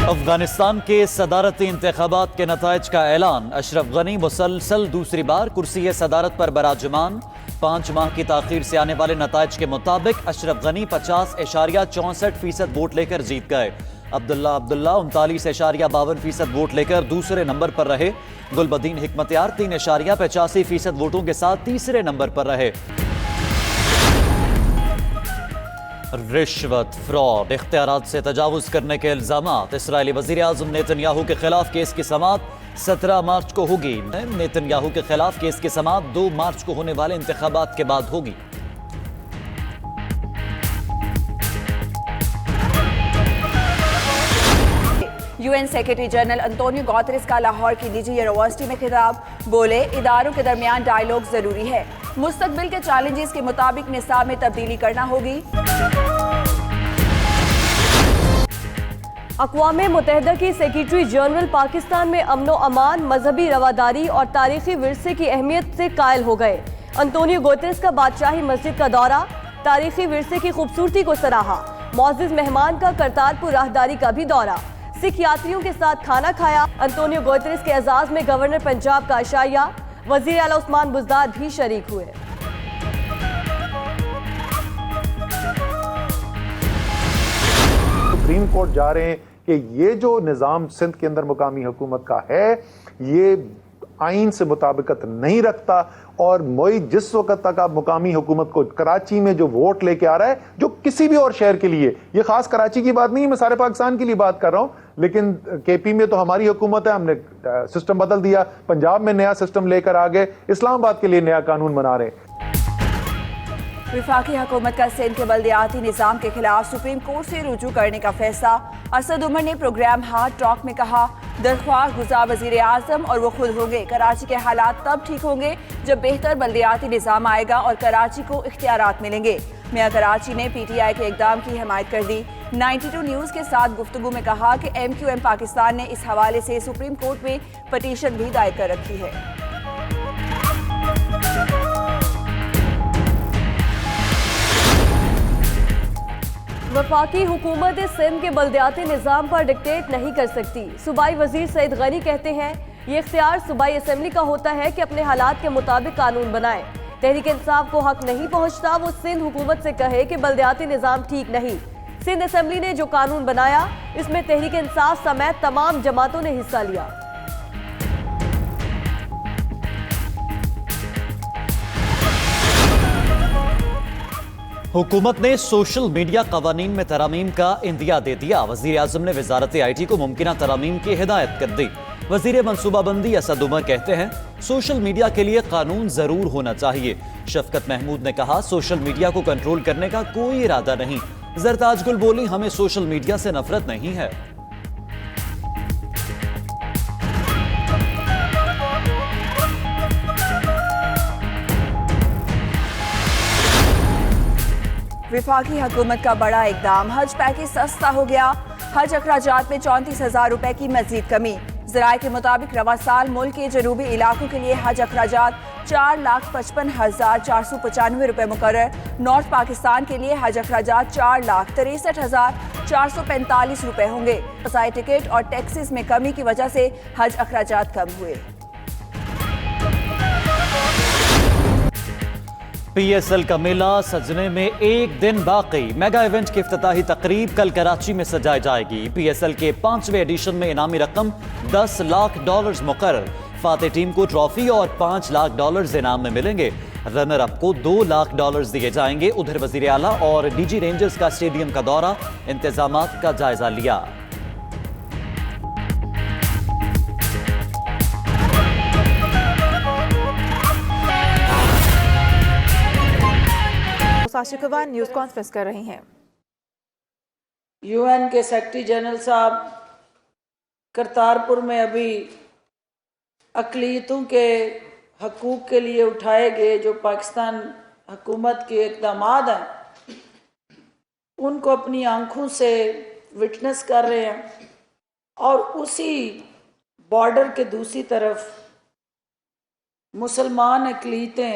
افغانستان کے صدارتی انتخابات کے نتائج کا اعلان۔ اشرف غنی مسلسل دوسری بار کرسی صدارت پر براجمان۔ 5 ماہ کی تاخیر سے آنے والے نتائج کے مطابق اشرف غنی 50.64% ووٹ لے کر جیت گئے۔ عبداللہ 39.52% ووٹ لے کر دوسرے نمبر پر رہے۔ گلبدین حکمتیار 3.85% ووٹوں کے ساتھ تیسرے نمبر پر رہے۔ رشوت، فراڈ، اختیارات سے تجاوز کرنے کے الزامات۔ اسرائیلی وزیر اعظم نیتن یاہو کے خلاف کیس کی سماعت 17 مارچ کو ہوگی۔ نیتن یاہو کے خلاف کیس کی سماعت 2 مارچ کو ہونے والے انتخابات کے بعد ہوگی۔ UN سیکرٹری جنرل انطونیو گوتریس کا لاہور کی نجی یونیورسٹی میں خطاب۔ بولے، اداروں کے درمیان ڈائیلاگ ضروری ہے۔ مستقبل کے چیلنجز کے مطابق نصاب میں تبدیلی کرنا ہوگی۔ اقوام متحدہ کی سیکرٹری جنرل پاکستان میں امن و امان، مذہبی رواداری اور تاریخی ورثے کی اہمیت سے قائل ہو گئے۔ انطونیو گوتریس کا بادشاہی مسجد کا دورہ، تاریخی ورثے کی خوبصورتی کو سراہا۔ معزز مہمان کا کرتارپور راہداری کا بھی دورہ، سکھ یاتریوں کے ساتھ کھانا کھایا۔ انطونیو گوتریس کے اعزاز میں گورنر پنجاب کا عشائیہ، وزیر اعلیٰ عثمان بزدار بھی شریک ہوئے۔ سپریم کورٹ جا رہے ہیں کہ یہ جو نظام سندھ کے اندر مقامی حکومت کا ہے یہ آئین سے مطابقت نہیں رکھتا، اور جس وقت تک آپ مقامی حکومت کو کراچی میں جو ووٹ لے کے آ رہا ہے، جو کسی بھی اور شہر کے لیے، یہ خاص کراچی کی بات نہیں ہے، میں سارے پاکستان کے لیے بات کر رہا ہوں، لیکن کے پی میں تو ہماری حکومت ہے، ہم نے سسٹم بدل دیا، پنجاب میں نیا سسٹم لے کر آگے، اسلام آباد کے لیے نیا قانون بنا رہے ہیں۔ وفاقی حکومت کا سندھ کے بلدیاتی نظام کے خلاف سپریم کورٹ سے رجوع کرنے کا فیصلہ۔ اسد عمر نے پروگرام ہارٹ ٹاک میں کہا، درخواست گزار وزیر اعظم اور وہ خود ہوں گے۔ کراچی کے حالات تب ٹھیک ہوں گے جب بہتر بلدیاتی نظام آئے گا اور کراچی کو اختیارات ملیں گے۔ میاں کراچی نے پی ٹی آئی کے اقدام کی حمایت کر دی۔ 92 نیوز کے ساتھ گفتگو میں کہا کہ ایم کیو ایم پاکستان نے اس حوالے سے سپریم کورٹ میں پٹیشن بھی دائر کر رکھی ہے۔ وفاقی حکومت سندھ کے بلدیاتی نظام پر ڈکٹیٹ نہیں کر سکتی۔ صوبائی وزیر سعید غنی کہتے ہیں، یہ اختیار صوبائی اسمبلی کا ہوتا ہے کہ اپنے حالات کے مطابق قانون بنائے۔ تحریک انصاف کو حق نہیں پہنچتا وہ سندھ حکومت سے کہے کہ بلدیاتی نظام ٹھیک نہیں۔ سندھ اسمبلی نے جو قانون بنایا اس میں تحریک انصاف سمیت تمام جماعتوں نے حصہ لیا۔ حکومت نے سوشل میڈیا قوانین میں ترامیم کا عندیہ دے دیا۔ وزیر اعظم نے وزارت آئی ٹی کو ممکنہ ترامیم کی ہدایت کر دی۔ وزیر منصوبہ بندی اسد عمر کہتے ہیں، سوشل میڈیا کے لیے قانون ضرور ہونا چاہیے۔ شفقت محمود نے کہا، سوشل میڈیا کو کنٹرول کرنے کا کوئی ارادہ نہیں۔ زرتاج گل بولی، ہمیں سوشل میڈیا سے نفرت نہیں ہے۔ وفاقی حکومت کا بڑا اقدام، حج پیکیج سستا ہو گیا۔ حج اخراجات میں 34,000 روپے کی مزید کمی۔ ذرائع کے مطابق رواں سال ملک کے جنوبی علاقوں کے لیے حج اخراجات 4,55,495 روپے مقرر۔ نارتھ پاکستان کے لیے حج اخراجات 4,63,445 روپے ہوں گے۔ فضائی ٹکٹ اور ٹیکسز میں کمی کی وجہ سے حج اخراجات کم ہوئے۔ پی ایس ایل کا میلہ سجنے میں 1 دن باقی۔ میگا ایونٹ کی افتتاحی تقریب کل کراچی میں سجائی جائے گی۔ پی ایس ایل کے 5ویں ایڈیشن میں انعامی رقم $10 لاکھ مقرر۔ فاتح ٹیم کو ٹرافی اور $5 لاکھ انعام میں ملیں گے۔ رنر اپ کو $2 لاکھ دیے جائیں گے۔ ادھر وزیر اعلیٰ اور ڈی جی رینجرز کا اسٹیڈیم کا دورہ، انتظامات کا جائزہ لیا۔ شکوان نیوز کانفرنس کر رہی ہیں۔ یو این کے سیکرٹری جنرل صاحب کرتارپور میں ابھی اقلیتوں کے حقوق کے لیے اٹھائے گئے جو پاکستان حکومت کے اقدامات ہیں ان کو اپنی آنکھوں سے وٹنس کر رہے ہیں، اور اسی بارڈر کے دوسری طرف مسلمان اقلیتیں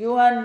UN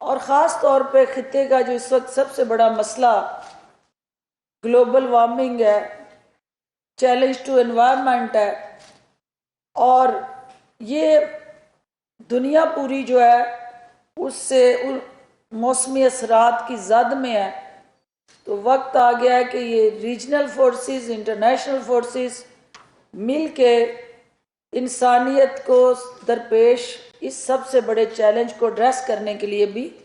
اور خاص طور پہ خطے کا جو اس وقت سب سے بڑا مسئلہ گلوبل وارمنگ ہے، چیلنج ٹو انوائرمنٹ ہے، اور یہ دنیا پوری جو ہے اس سے موسمی اثرات کی زد میں ہے. تو وقت آ گیا ہے کہ یہ ریجنل فورسز، انٹرنیشنل فورسز مل کے انسانیت کو درپیش اس سب سے بڑے چیلنج کو ایڈریس کرنے کے لیے بھی